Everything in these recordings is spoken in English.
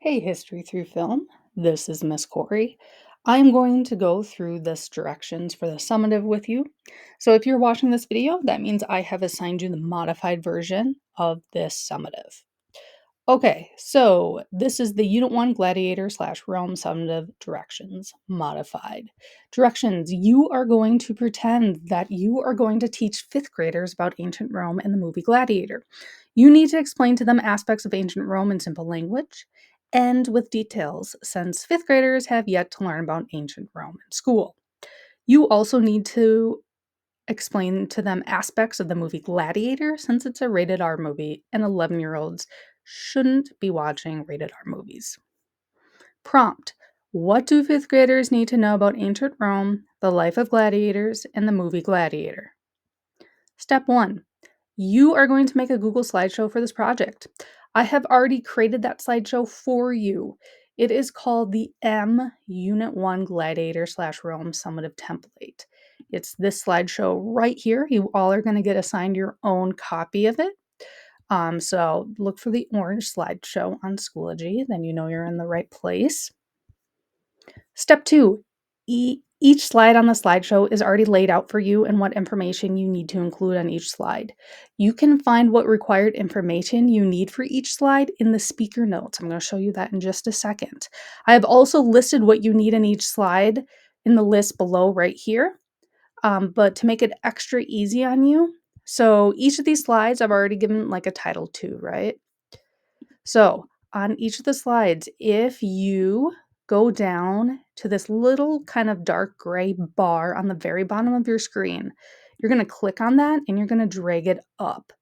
Hey, History Through Film. This is Miss Corey. I'm going to go through this directions for the summative with you. So if you're watching this video, that means I have assigned you the modified version of this summative. Okay, so this is the Unit 1 Gladiator / Rome summative directions modified. Directions, you are going to pretend that you are going to teach 5th graders about ancient Rome and the movie Gladiator. You need to explain to them aspects of ancient Rome in simple language and with details, since 5th graders have yet to learn about ancient Rome in school. You also need to explain to them aspects of the movie Gladiator, since it's a rated R movie and 11-year-olds shouldn't be watching rated R movies. Prompt: what do 5th graders need to know about ancient Rome, the life of gladiators, and the movie Gladiator? Step 1. You are going to make a Google slideshow for this project. I have already created that slideshow for you. It is called the M Unit 1 Gladiator / Rome Summative template. It's this slideshow right here. You all are going to get assigned your own copy of it. So look for the orange slideshow on Schoology, then you know you're in the right place. Step 2. Each slide on the slideshow is already laid out for you and what information you need to include on each slide. You can find what required information you need for each slide in the speaker notes. I'm going to show you that in just a second. I have also listed what you need in each slide in the list below right here, but to make it extra easy on you, so each of these slides I've already given like a title to, right? So on each of the slides, if you go down to this little kind of dark gray bar on the very bottom of your screen, you're going to click on that and you're going to drag it up.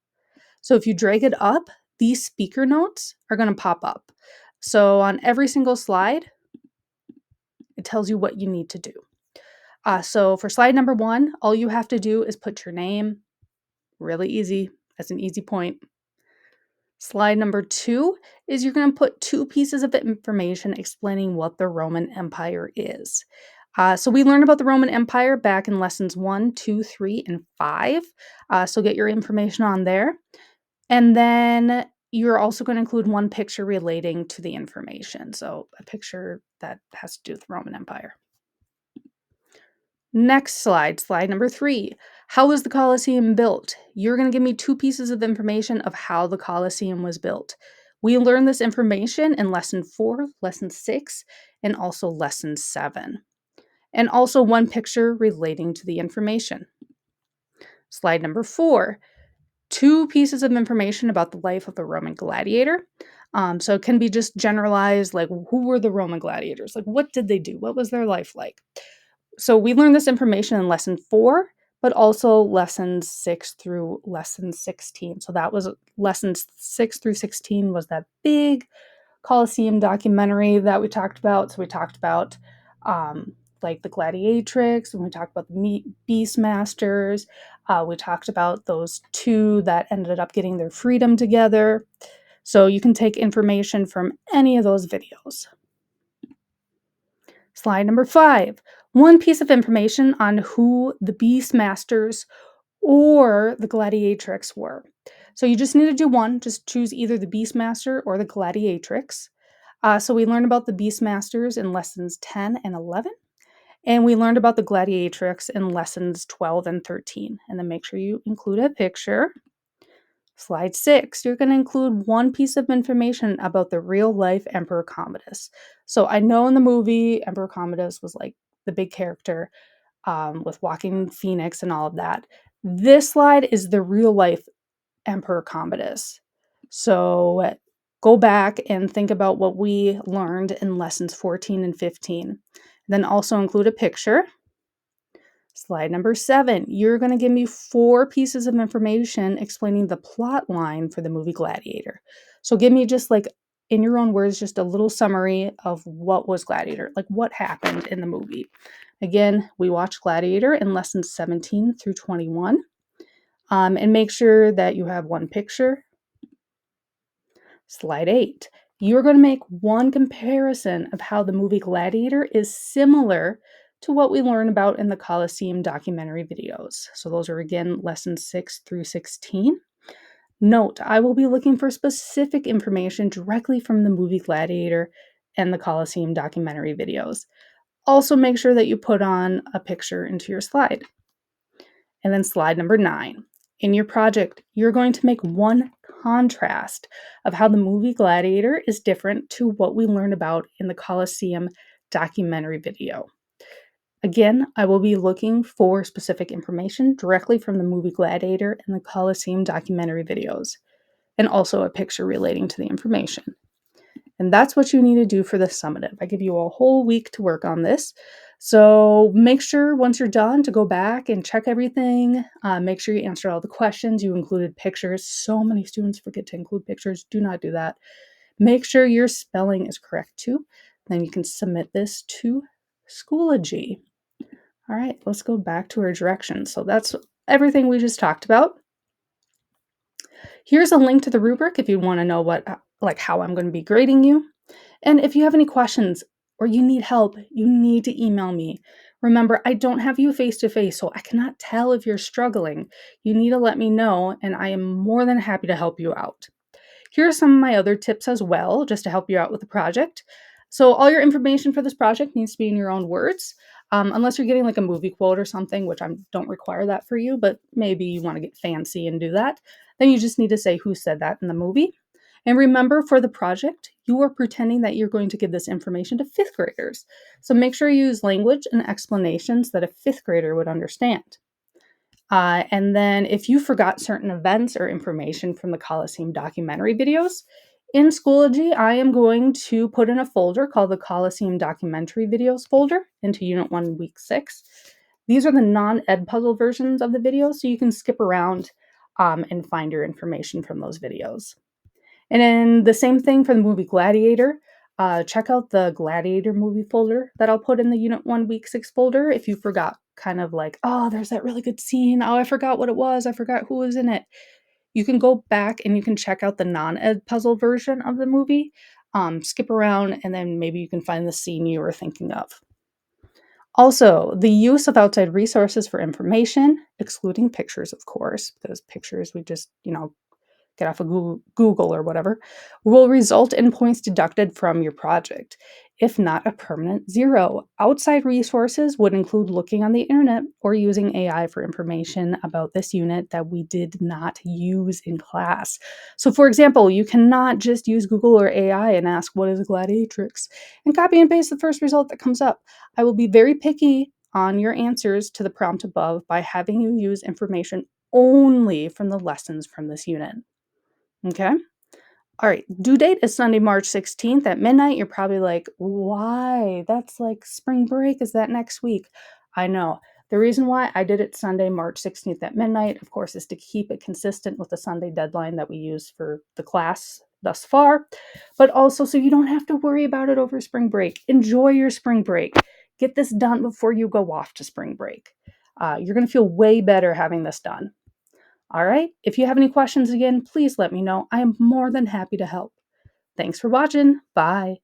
So if you drag it up, these speaker notes are going to pop up. So on every single slide, it tells you what you need to do. So for slide number 1, all you have to do is put your name. Really easy. That's an easy point. Slide number 2 is you're going to put 2 pieces of information explaining what the Roman Empire is. So we learned about the Roman Empire back in lessons 1, 2, 3, and 5. So get your information on there. And then you're also going to include 1 picture relating to the information. So a picture that has to do with the Roman Empire. Next slide, slide number 3. How was the Colosseum built? You're going to give me 2 pieces of information of how the Colosseum was built. We learned this information in lesson 4, lesson 6, and also lesson 7. And also 1 picture relating to the information. Slide number 4. 2 pieces of information about the life of the Roman gladiator. So it can be just generalized, like who were the Roman gladiators? Like what did they do? What was their life like? So we learned this information in lesson 4, but also lessons 6 through lesson 16. So that was lessons 6 through 16 was that big Colosseum documentary that we talked about. So we talked about like the Gladiatrix, and we talked about the Beastmasters. We talked about those 2 that ended up getting their freedom together. So you can take information from any of those videos. Slide number 5. 1 piece of information on who the Beastmasters or the Gladiatrix were. So you just need to do 1. Just choose either the Beastmaster or the Gladiatrix. So we learned about the Beastmasters in lessons 10 and 11. And we learned about the Gladiatrix in lessons 12 and 13. And then make sure you include a picture. Slide 6, you're going to include 1 piece of information about the real-life Emperor Commodus. So I know in the movie, Emperor Commodus was like the big character with Walking Phoenix and all of that. This slide is the real-life Emperor Commodus. So go back and think about what we learned in lessons 14 and 15. Then also include a picture. Slide number 7, you're going to give me 4 pieces of information explaining the plot line for the movie Gladiator. So give me just like, in your own words, just a little summary of what was Gladiator, like what happened in the movie. Again, we watched Gladiator in lessons 17 through 21. And make sure that you have 1 picture. Slide 8, you're going to make 1 comparison of how the movie Gladiator is similar to what we learn about in the Colosseum documentary videos. So those are again lessons 6 through 16. Note, I will be looking for specific information directly from the movie Gladiator and the Colosseum documentary videos. Also, make sure that you put on a picture into your slide. And then slide number 9. In your project, you're going to make one contrast of how the movie Gladiator is different to what we learned about in the Colosseum documentary video. Again, I will be looking for specific information directly from the movie Gladiator and the Colosseum documentary videos, and also a picture relating to the information. And that's what you need to do for the summative. I give you a whole week to work on this. So make sure once you're done to go back and check everything. Make sure you answer all the questions. You included pictures. So many students forget to include pictures. Do not do that. Make sure your spelling is correct too. Then you can submit this to Schoology. All right, let's go back to our directions. So that's everything we just talked about. Here's a link to the rubric if you want to know how I'm going to be grading you. And if you have any questions or you need help, you need to email me. Remember, I don't have you face to face, so I cannot tell if you're struggling. You need to let me know, and I am more than happy to help you out. Here are some of my other tips as well, just to help you out with the project. So all your information for this project needs to be in your own words, unless you're getting like a movie quote or something, which I don't require that for you, but maybe you want to get fancy and do that. Then you just need to say who said that in the movie. And remember, for the project, you are pretending that you're going to give this information to fifth graders. So make sure you use language and explanations that a fifth grader would understand. And then if you forgot certain events or information from the Colosseum documentary videos, in Schoology, I am going to put in a folder called the Colosseum documentary videos folder into Unit 1, Week 6. These are the non-ed puzzle versions of the videos, so you can skip around and find your information from those videos. And then the same thing for the movie Gladiator. Check out the Gladiator movie folder that I'll put in the Unit 1 Week 6 folder if you forgot kind of like, oh, there's that really good scene. Oh, I forgot what it was. I forgot who was in it. You can go back and you can check out the non-ed puzzle version of the movie, skip around, and then maybe you can find the scene you were thinking of. Also, the use of outside resources for information, excluding pictures, of course, because pictures we just, get off of Google or whatever, will result in points deducted from your project, if not a permanent 0. Outside resources would include looking on the internet or using AI for information about this unit that we did not use in class. So for example, you cannot just use Google or AI and ask, what is a gladiatrix? And copy and paste the first result that comes up. I will be very picky on your answers to the prompt above by having you use information only from the lessons from this unit. Okay. All right. Due date is Sunday, March 16th at midnight. You're probably like, why? That's like spring break. Is that next week? I know. The reason why I did it Sunday, March 16th at midnight, of course, is to keep it consistent with the Sunday deadline that we use for the class thus far, but also so you don't have to worry about it over spring break. Enjoy your spring break. Get this done before you go off to spring break. You're going to feel way better having this done. All right. If you have any questions again, please let me know. I am more than happy to help. Thanks for watching. Bye.